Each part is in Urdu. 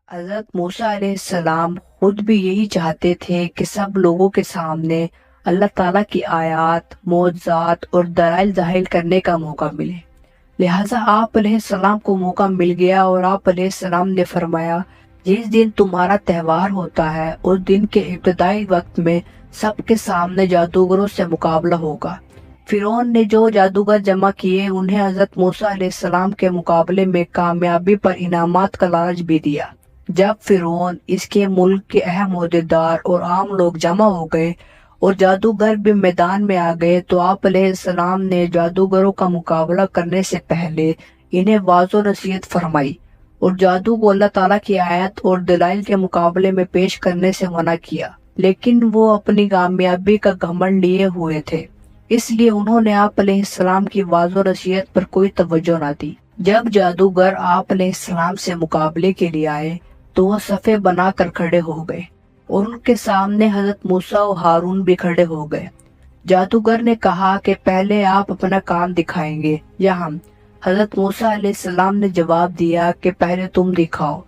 حضرت موسیٰ علیہ السلام خود بھی یہی چاہتے تھے کہ سب لوگوں کے سامنے اللہ تعالیٰ کی آیات، معجزات اور دلائل ظاہر کرنے کا موقع ملے۔ لہٰذا آپ علیہ السلام کو موقع مل گیا اور آپ علیہ السلام نے فرمایا، جس دن تمہارا تہوار ہوتا ہے اس دن کے ابتدائی وقت میں سب کے سامنے جادوگروں سے مقابلہ ہوگا۔ فرعون نے جو جادوگر جمع کیے انہیں حضرت موسیٰ علیہ السلام کے مقابلے میں کامیابی پر انعامات کا لالچ بھی دیا۔ جب فرعون، اس کے ملک کے اہم عہدیدار اور عام لوگ جمع ہو گئے اور جادوگر بھی میدان میں آ گئے تو آپ علیہ السلام نے جادوگروں کا مقابلہ کرنے سے پہلے انہیں واضح و نصیحت فرمائی اور جادو کو اللہ تعالیٰ کی آیت اور دلائل کے مقابلے میں پیش کرنے سے منع کیا، لیکن وہ اپنی کامیابی کا گھمنڈ لیے ہوئے تھے، اس لیے انہوں نے آپ علیہ السلام کی واضح و نصیحت پر کوئی توجہ نہ دی۔ جب جادوگر آپ علیہ السلام سے مقابلے کے لیے آئے تو وہ صفیں بنا کر کھڑے ہو گئے اور ان کے سامنے حضرت موسیٰ و ہارون بھی کھڑے ہو گئے۔ جادوگر نے کہا کہ پہلے آپ اپنا کام دکھائیں گے یا ہم؟ حضرت موسیٰ علیہ السلام نے جواب دیا کہ پہلے تم دکھاؤ۔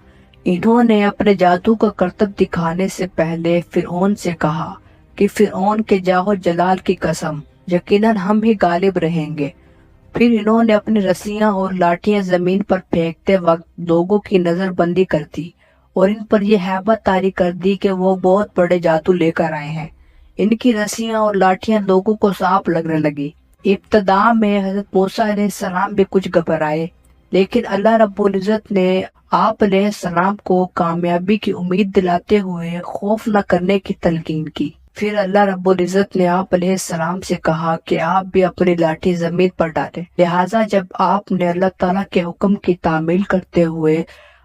انہوں نے اپنے جادو کا کرتب دکھانے سے پہلے فرعون سے کہا کہ فرعون کے جاہ و جلال کی قسم، یقیناً ہم ہی غالب رہیں گے۔ پھر انہوں نے اپنی رسیاں اور لاٹھیاں زمین پر پھینکتے وقت لوگوں کی نظر بندی کر دی اور ان پر یہ ہیبت طاری کر دی کہ وہ بہت بڑے جادو لے کر آئے ہیں۔ ان کی رسیاں اور لاٹھیاں لوگوں کو صاف لگنے لگی۔ ابتدا میں حضرت موسیٰ علیہ السلام بھی کچھ گھبرائے، لیکن اللہ رب العزت نے آپ علیہ السلام کو کامیابی کی امید دلاتے ہوئے خوف نہ کرنے کی تلقین کی۔ پھر اللہ رب العزت نے آپ علیہ السلام سے کہا کہ آپ بھی اپنی لاٹھی زمین پر ڈالیں۔ لہٰذا جب آپ نے اللہ تعالیٰ کے حکم کی تعمیل کرتے ہوئے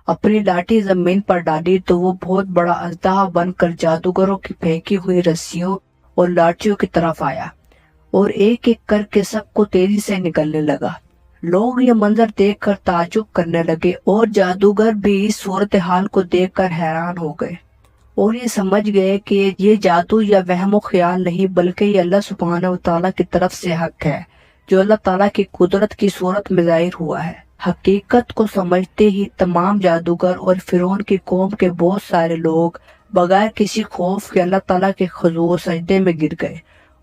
اپنی لاٹھی زمین پر ڈالی تو وہ بہت بڑا اژدہا بن کر جادوگروں کی پھینکی ہوئی رسیوں اور لاٹھیوں کی طرف آیا اور ایک ایک کر کے سب کو تیزی سے نکلنے لگا۔ لوگ یہ منظر دیکھ کر تعجب کرنے لگے اور جادوگر بھی اس صورتحال کو دیکھ کر حیران ہو گئے اور یہ سمجھ گئے کہ یہ جادو یا وہم و خیال نہیں بلکہ یہ اللہ سبحانہ و تعالیٰ کی طرف سے حق ہے جو اللہ تعالیٰ کی قدرت کی صورت میں ظاہر ہوا ہے۔ حقیقت کو سمجھتے ہی تمام جادوگر اور فرعون کی قوم کے بہت سارے لوگ بغیر کسی خوف کے اللہ تعالیٰ کے خضوع و سجدے میں گر گئے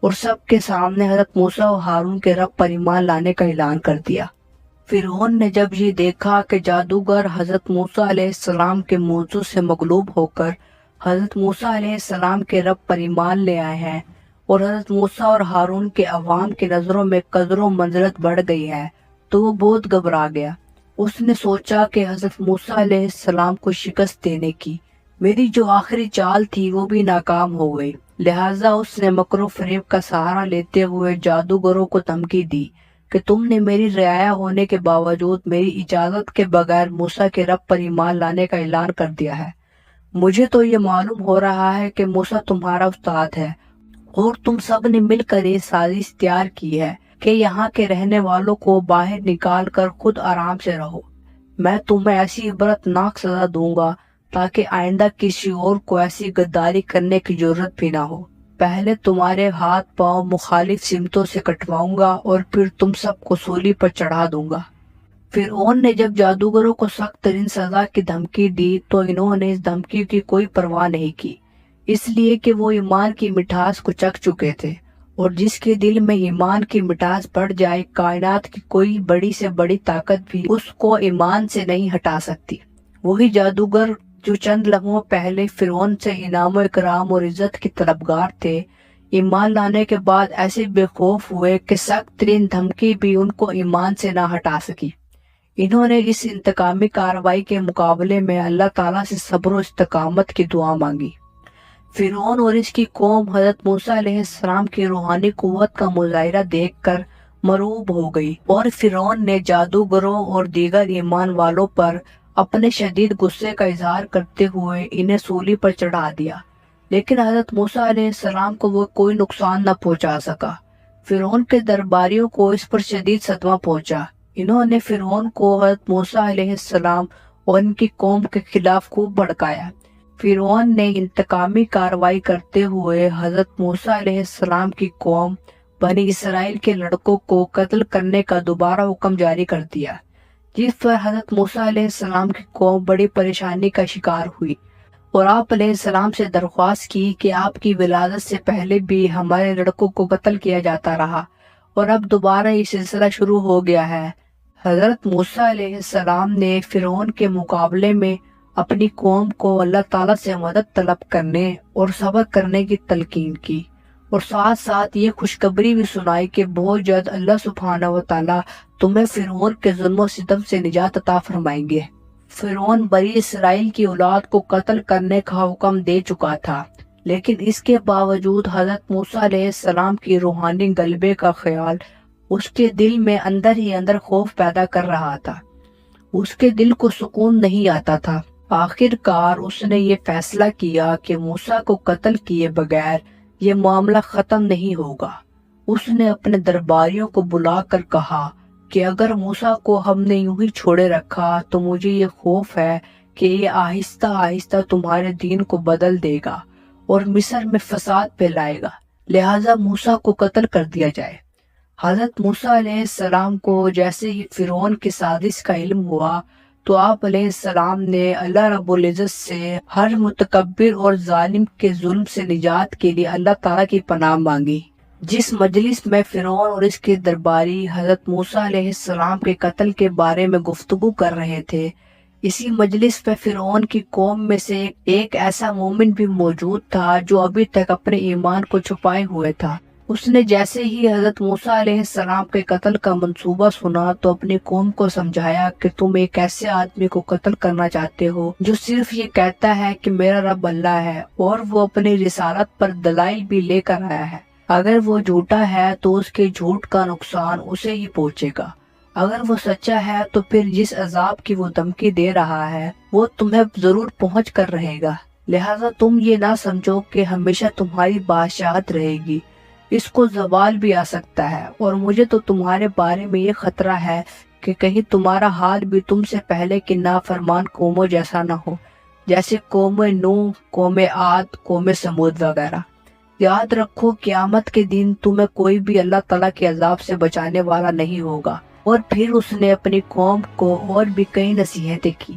اور سب کے سامنے حضرت موسیٰ و ہارون کے رب پر ایمان لانے کا اعلان کر دیا۔ فرعون نے جب یہ دیکھا کہ جادوگر حضرت موسیٰ علیہ السلام کے موضوع سے مغلوب ہو کر حضرت موسیٰ علیہ السلام کے رب پر ایمان لے آئے ہیں اور حضرت موسیٰ اور ہارون کے عوام کی نظروں میں قدر و منزلت بڑھ گئی ہے تو وہ بہت گھبرا گیا۔ اس نے سوچا کہ حضرت موسیٰ علیہ السلام کو شکست دینے کی میری جو آخری چال تھی وہ بھی ناکام ہو گئی، لہٰذا اس نے مکر و فریب کا سہارا لیتے ہوئے جادوگروں کو دھمکی دی کہ تم نے میری رعایا ہونے کے باوجود میری اجازت کے بغیر موسیٰ کے رب پر ایمان لانے کا اعلان کر دیا ہے۔ مجھے تو یہ معلوم ہو رہا ہے کہ موسیٰ تمہارا استاد ہے اور تم سب نے مل کر یہ سازش تیار کی ہے کہ یہاں کے رہنے والوں کو باہر نکال کر خود آرام سے رہو۔ میں تمہیں ایسی عبرت ناک سزا دوں گا تاکہ آئندہ کسی اور کو ایسی غداری کرنے کی ضرورت بھی نہ ہو۔ پہلے تمہارے ہاتھ پاؤں مخالف سمتوں سے کٹواؤں گا اور پھر تم سب کو سولی پر چڑھا دوں گا۔ فرعون نے جب جادوگروں کو سخت ترین سزا کی دھمکی دی تو انہوں نے اس دھمکی کی کوئی پرواہ نہیں کی، اس لیے کہ وہ ایمان کی مٹھاس کو چکھ چکے تھے اور جس کے دل میں ایمان کی مٹھاس بڑھ جائے کائنات کی کوئی بڑی سے بڑی طاقت بھی اس کو ایمان سے نہیں ہٹا سکتی۔ وہی جادوگر جو چند لمحوں پہلے فرعون سے انعام و اکرام اور عزت کی طلبگار تھے، ایمان لانے کے بعد ایسے بے خوف ہوئے کہ سخت ترین دھمکی بھی ان کو ایمان سے نہ ہٹا سکی۔ انہوں نے اس انتقامی کارروائی کے مقابلے میں اللہ تعالیٰ سے صبر و استقامت کی دعا مانگی۔ فرعون اور اس کی قوم حضرت موسیٰ علیہ السلام کی روحانی قوت کا مظاہرہ دیکھ کر مرعوب ہو گئی اور فرعون نے جادوگروں اور دیگر ایمان والوں پر اپنے شدید غصے کا اظہار کرتے ہوئے انہیں سولی پر چڑھا دیا، لیکن حضرت موسیٰ علیہ السلام کو وہ کوئی نقصان نہ پہنچا سکا۔ فرعون کے درباریوں کو اس پر شدید صدمہ پہنچا۔ انہوں نے فرعون کو حضرت موسیٰ علیہ السلام اور ان کی قوم کے خلاف خوب بھڑکایا۔ فرعون نے انتقامی کارروائی کرتے ہوئے حضرت موسیٰ علیہ السلام کی قوم بنی اسرائیل کے لڑکوں کو قتل کرنے کا دوبارہ حکم جاری کر دیا۔ جس پر حضرت موسیٰ علیہ السلام کی قوم بڑی پریشانی کا شکار ہوئی اور آپ علیہ السلام سے درخواست کی کہ آپ کی ولادت سے پہلے بھی ہمارے لڑکوں کو قتل کیا جاتا رہا اور اب دوبارہ یہ سلسلہ شروع ہو گیا ہے۔ حضرت موسیٰ علیہ السلام نے فرعون کے مقابلے میں اپنی قوم کو اللہ تعالیٰ سے مدد طلب کرنے اور صبر کرنے کی تلقین کی، اور ساتھ ساتھ یہ خوشخبری بھی سنائی کہ بہت جلد اللہ سبحانہ و تعالیٰ تمہیں فرعون کے ظلم و ستم سے نجات عطا فرمائیں گے۔ فرعون بنی اسرائیل کی اولاد کو قتل کرنے کا حکم دے چکا تھا، لیکن اس کے باوجود حضرت موسیٰ علیہ السلام کی روحانی غلبے کا خیال اس کے دل میں اندر ہی اندر خوف پیدا کر رہا تھا۔ اس کے دل کو سکون نہیں آتا تھا۔ آخر کار اس نے یہ فیصلہ کیا کہ موسیٰ کو قتل کیے بغیر یہ معاملہ ختم نہیں ہوگا۔ اس نے اپنے درباریوں کو بلا کر کہا کہ اگر موسیٰ کو ہم نے یوں ہی چھوڑے رکھا تو مجھے یہ خوف ہے کہ یہ آہستہ آہستہ تمہارے دین کو بدل دے گا اور مصر میں فساد پھیلائے گا، لہٰذا موسیٰ کو قتل کر دیا جائے۔ حضرت موسیٰ علیہ السلام کو جیسے ہی فرعون کی سازش کا علم ہوا تو آپ علیہ السلام نے اللہ رب العزت سے ہر متکبر اور ظالم کے ظلم سے نجات کے لیے اللہ تعالیٰ کی پناہ مانگی۔ جس مجلس میں فرعون اور اس کے درباری حضرت موسیٰ علیہ السلام کے قتل کے بارے میں گفتگو کر رہے تھے، اسی مجلس میں فرعون کی قوم میں سے ایک ایسا مومن بھی موجود تھا جو ابھی تک اپنے ایمان کو چھپائے ہوئے تھا۔ اس نے جیسے ہی حضرت موسیٰ علیہ السلام کے قتل کا منصوبہ سنا تو اپنی قوم کو سمجھایا کہ تم ایک ایسے آدمی کو قتل کرنا چاہتے ہو جو صرف یہ کہتا ہے کہ میرا رب اللہ ہے، اور وہ اپنی رسالت پر دلائل بھی لے کر آیا ہے۔ اگر وہ جھوٹا ہے تو اس کے جھوٹ کا نقصان اسے ہی پہنچے گا، اگر وہ سچا ہے تو پھر جس عذاب کی وہ دھمکی دے رہا ہے وہ تمہیں ضرور پہنچ کر رہے گا، لہٰذا تم یہ نہ سمجھو کہ ہمیشہ تمہاری بادشاہت رہے گی، اس کو زوال بھی آ سکتا ہے، اور مجھے تو تمہارے بارے میں یہ خطرہ ہے کہ کہیں تمہارا حال بھی تم سے پہلے کی نافرمان قوموں جیسا نہ ہو، جیسے قوم نوح، قوم عاد، قوم سمود وغیرہ۔ یاد رکھو قیامت کے دن تمہیں کوئی بھی اللہ تعالیٰ کے عذاب سے بچانے والا نہیں ہوگا۔ اور پھر اس نے اپنی قوم کو اور بھی کئی نصیحتیں کی۔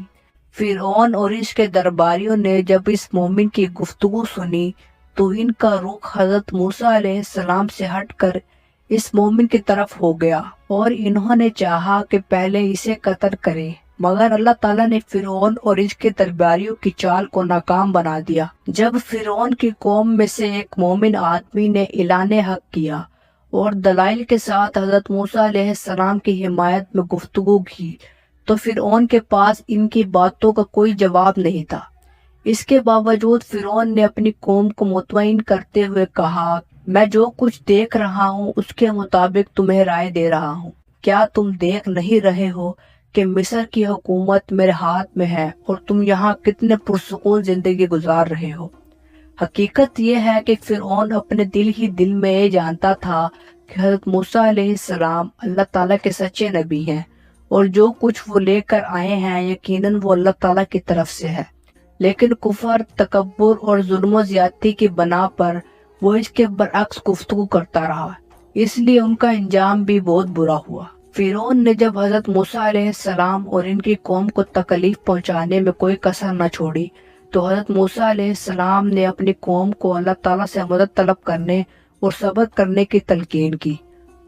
فرعون اور اس کے درباریوں نے جب اس مومن کی گفتگو سنی تو ان کا رخ حضرت موسیٰ علیہ السلام سے ہٹ کر اس مومن کی طرف ہو گیا، اور انہوں نے چاہا کہ پہلے اسے قتل کرے، مگر اللہ تعالیٰ نے فرعون اور اس کے درباریوں کی چال کو ناکام بنا دیا۔ جب فرعون کی قوم میں سے ایک مومن آدمی نے اعلان حق کیا اور دلائل کے ساتھ حضرت موسیٰ علیہ السلام کی حمایت میں گفتگو کی تو فرعون کے پاس ان کی باتوں کا کوئی جواب نہیں تھا۔ اس کے باوجود فرعون نے اپنی قوم کو مطمئن کرتے ہوئے کہا، میں جو کچھ دیکھ رہا ہوں اس کے مطابق تمہیں رائے دے رہا ہوں۔ کیا تم دیکھ نہیں رہے ہو کہ مصر کی حکومت میرے ہاتھ میں ہے اور تم یہاں کتنے پرسکون زندگی گزار رہے ہو؟ حقیقت یہ ہے کہ فرعون اپنے دل ہی دل میں یہ جانتا تھا کہ حضرت موسیٰ علیہ السلام اللہ تعالیٰ کے سچے نبی ہیں، اور جو کچھ وہ لے کر آئے ہیں یقیناً وہ اللہ تعالیٰ کی طرف سے ہے، لیکن کفر، تکبر اور ظلم و زیادتی کی بنا پر وہ اس کے برعکس گفتگو کرتا رہا، اس لیے ان کا انجام بھی بہت برا ہوا۔ فرعون نے جب حضرت موسیٰ علیہ السلام اور ان کی قوم کو تکلیف پہنچانے میں کوئی کسر نہ چھوڑی تو حضرت موسیٰ علیہ السلام نے اپنی قوم کو اللہ تعالیٰ سے مدد طلب کرنے اور صبر کرنے کی تلقین کی،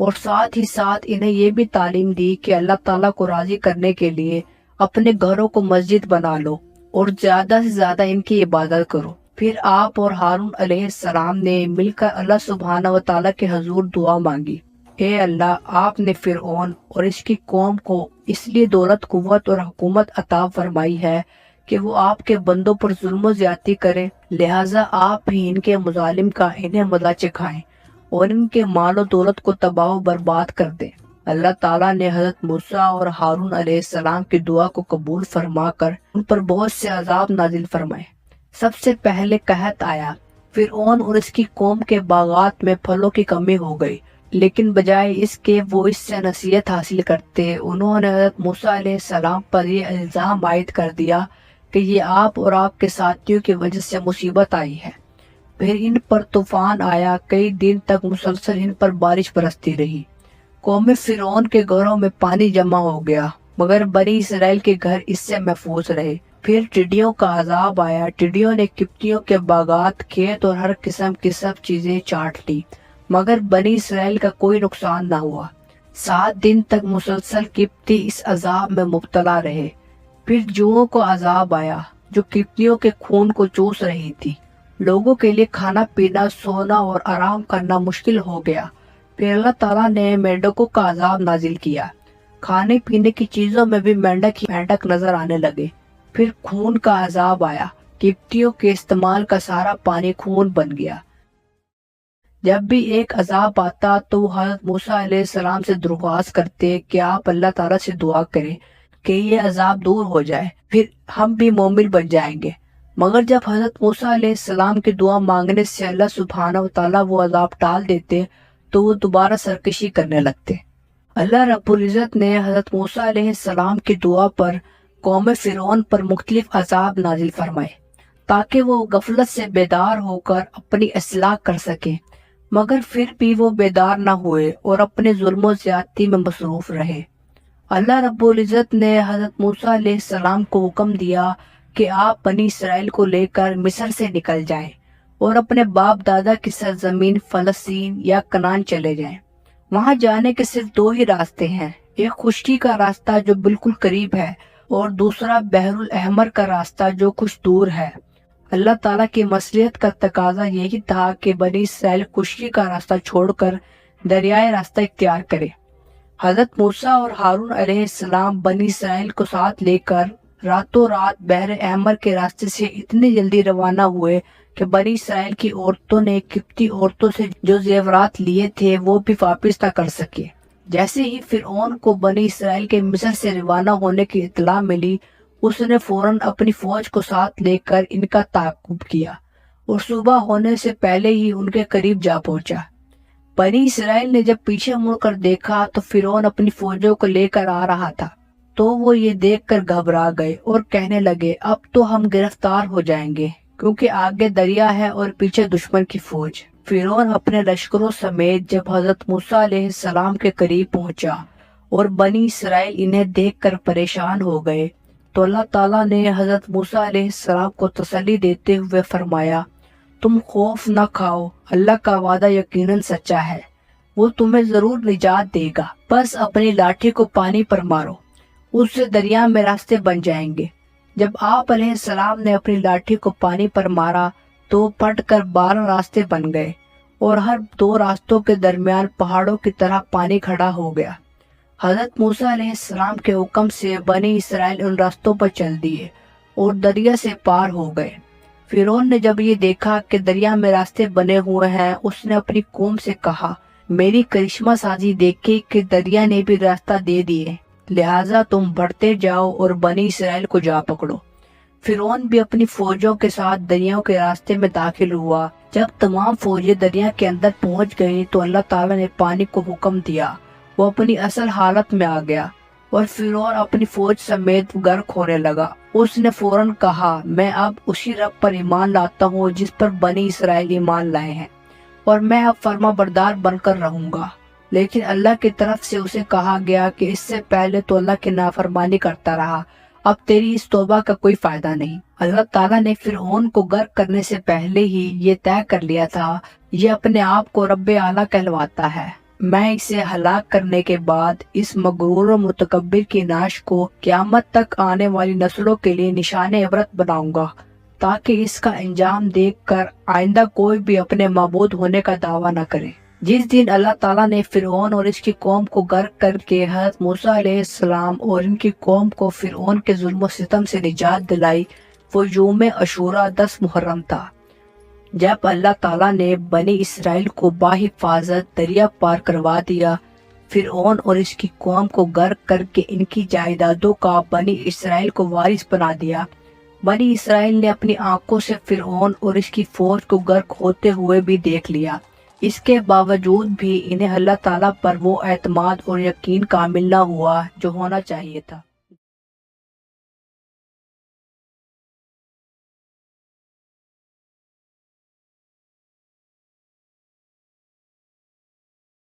اور ساتھ ہی ساتھ انہیں یہ بھی تعلیم دی کہ اللہ تعالیٰ کو راضی کرنے کے لیے اپنے گھروں کو مسجد بنا لو اور زیادہ سے زیادہ ان کی عبادت کرو۔ پھر آپ اور ہارون علیہ السلام نے مل کر اللہ سبحانہ و تعالیٰ کے حضور دعا مانگی، اے اللہ، آپ نے فرعون اور اس کی قوم کو اس لیے دولت، قوت اور حکومت عطا فرمائی ہے کہ وہ آپ کے بندوں پر ظلم و زیادتی کریں، لہٰذا آپ ہی ان کے مظالم کا انہیں مزہ چکھائیں اور ان کے مال و دولت کو تباہ و برباد کر دیں۔ اللہ تعالیٰ نے حضرت موسیٰ اور ہارون علیہ السلام کی دعا کو قبول فرما کر ان پر بہت سے عذاب نازل فرمائے۔ سب سے پہلے قحط آیا۔ فرعون اور اس کی قوم کے باغات میں پھلوں کی کمی ہو گئی، لیکن بجائے اس کے وہ اس سے نصیحت حاصل کرتے، انہوں نے حضرت موسیٰ علیہ السلام پر یہ الزام عائد کر دیا کہ یہ آپ اور آپ کے ساتھیوں کی وجہ سے مصیبت آئی ہے۔ پھر ان پر طوفان آیا، کئی دن تک مسلسل ان پر بارش برستی رہی۔ قوم فرعون کے گھروں میں پانی جمع ہو گیا مگر بنی اسرائیل کے گھر اس سے محفوظ رہے۔ پھر ٹڈیوں کا عذاب آیا، ٹڈیوں نے قبطیوں کے باغات، کھیت اور ہر قسم کی سب چیزیں چاٹ لی، مگر بنی اسرائیل کا کوئی نقصان نہ ہوا۔ 7 دن تک مسلسل قبطی اس عذاب میں مبتلا رہے۔ پھر جوؤں کو عذاب آیا جو قبطیوں کے خون کو چوس رہی تھی۔ لوگوں کے لیے کھانا پینا، سونا اور آرام کرنا مشکل ہو گیا۔ پھر اللہ تعالیٰ نے مینڈکوں کا عذاب نازل کیا۔ کھانے پینے کی چیزوں میں بھی مینڈک ہی مینڈک نظر آنے لگے۔ پھر خون کا عذاب آیا، قبطیوں کے استعمال کا سارا پانی خون بن گیا۔ جب بھی ایک عذاب آتا تو وہ حضرت موسیٰ علیہ السلام سے درخواست کرتے کہ آپ اللہ تعالیٰ سے دعا کریں کہ یہ عذاب دور ہو جائے، پھر ہم بھی مومن بن جائیں گے۔ مگر جب حضرت موسیٰ علیہ السلام کی دعا مانگنے سے اللہ سبحانہ و تعالیٰ وہ عذاب ٹال دیتے تو وہ دوبارہ سرکشی کرنے لگتے۔ اللہ رب العزت نے حضرت موسیٰ علیہ السلام کی دعا پر قوم فرعون پر مختلف عذاب نازل فرمائے تاکہ وہ غفلت سے بیدار ہو کر اپنی اصلاح کر سکیں، مگر پھر بھی وہ بیدار نہ ہوئے اور اپنے ظلم و زیادتی میں مصروف رہے۔ اللہ رب العزت نے حضرت موسیٰ علیہ السلام کو حکم دیا کہ آپ بنی اسرائیل کو لے کر مصر سے نکل جائیں اور اپنے باپ دادا کی سرزمین فلسطین یا کنعان چلے جائیں۔ وہاں جانے کے صرف 2 ہی راستے ہیں، ایک خشکی کا راستہ جو بالکل قریب ہے اور دوسرا بحر الاحمر کا راستہ جو کچھ دور ہے۔ اللہ تعالیٰ کی مصلحت کا تقاضا یہی تھا کہ بنی اسرائیل خشکی کا راستہ چھوڑ کر دریائے راستہ اختیار کرے۔ حضرت موسیٰ اور ہارون علیہ السلام بنی اسرائیل کو ساتھ لے کر راتوں رات بحر احمر کے راستے سے اتنی جلدی روانہ ہوئے کہ بنی اسرائیل کی عورتوں نے قبطی عورتوں سے جو زیورات لیے تھے وہ بھی واپس نہ کر سکے۔ جیسے ہی فرعون کو بنی اسرائیل کے مصر سے روانہ ہونے کی اطلاع ملی، اس نے فوراً اپنی فوج کو ساتھ لے کر ان کا تعاقب کیا اور صبح ہونے سے پہلے ہی ان کے قریب جا پہنچا۔ بنی اسرائیل نے جب پیچھے مڑ کر دیکھا تو فرعون اپنی فوجوں کو لے کر آ رہا تھا، تو وہ یہ دیکھ کر گھبرا گئے اور کہنے لگے اب تو ہم گرفتار ہو جائیں گے، کیونکہ آگے دریا ہے اور پیچھے دشمن کی فوج۔ فرعون اپنے لشکروں سمیت جب حضرت موسیٰ علیہ السلام کے قریب پہنچا اور بنی اسرائیل انہیں دیکھ کر پریشان ہو گئے تو اللہ تعالیٰ نے حضرت موسیٰ علیہ السلام کو تسلی دیتے ہوئے فرمایا، تم خوف نہ کھاؤ، اللہ کا وعدہ یقیناً سچا ہے، وہ تمہیں ضرور نجات دے گا، بس اپنی لاٹھی کو پانی پر مارو، اس سے دریا میں راستے بن جائیں گے۔ جب آپ علیہ السلام نے اپنی لاٹھی کو پانی پر مارا تو پھٹ کر 12 راستے بن گئے اور ہر 2 راستوں کے درمیان پہاڑوں کی طرح پانی کھڑا ہو گیا۔ حضرت موسیٰ علیہ السلام کے حکم سے بنی اسرائیل ان راستوں پر چل دیے اور دریا سے پار ہو گئے۔ فرعون نے جب یہ دیکھا کہ دریا میں راستے بنے ہوئے ہیں، اس نے اپنی قوم سے کہا، میری کرشمہ سازی دیکھی کہ دریا نے بھی راستہ دے دیے، لہٰذا تم بڑھتے جاؤ اور بنی اسرائیل کو جا پکڑو۔ فرعون بھی اپنی فوجوں کے ساتھ دریاؤں کے راستے میں داخل ہوا۔ جب تمام فوجیں دریا کے اندر پہنچ گئیں تو اللہ تعالیٰ نے پانی کو حکم دیا، وہ اپنی اصل حالت میں آ گیا اور فرعون اپنی فوج سمیت غرق ہونے لگا۔ اس نے فوراً کہا، میں اب اسی رب پر ایمان لاتا ہوں جس پر بنی اسرائیل ایمان لائے ہیں، اور میں اب فرما بردار بن کر رہوں گا۔ لیکن اللہ کی طرف سے اسے کہا گیا کہ اس سے پہلے تو اللہ کی نافرمانی کرتا رہا، اب تیری اس توبہ کا کوئی فائدہ نہیں۔ اللہ تعالیٰ نے فرعون کو غرق کرنے سے پہلے ہی یہ طے کر لیا تھا، یہ اپنے آپ کو رب اعلیٰ کہلواتا ہے، میں اسے ہلاک کرنے کے بعد اس مغرور و متکبر کی ناش کو قیامت تک آنے والی نسلوں کے لیے نشان عبرت بناؤں گا، تاکہ اس کا انجام دیکھ کر آئندہ کوئی بھی اپنے معبود ہونے کا دعویٰ نہ کرے۔ جس دن اللہ تعالیٰ نے فرعون اور اس کی قوم کو غرق کر کے حضرت موسیٰ علیہ السلام اور ان کی قوم کو فرعون کے ظلم و ستم سے نجات دلائی، وہ یوم عاشوراء 10 محرم تھا، جب اللہ تعالیٰ نے بنی اسرائیل کو بحفاظت دریا پار کروا دیا۔ فرعون اور اس کی قوم کو غرق کر کے ان کی جائیدادوں کا بنی اسرائیل کو وارث بنا دیا۔ بنی اسرائیل نے اپنی آنکھوں سے فرعون اور اس کی فوج کو غرق ہوتے ہوئے بھی دیکھ لیا، اس کے باوجود بھی انہیں اللہ تعالیٰ پر وہ اعتماد اور یقین کامل نہ ہوا جو ہونا چاہیے تھا۔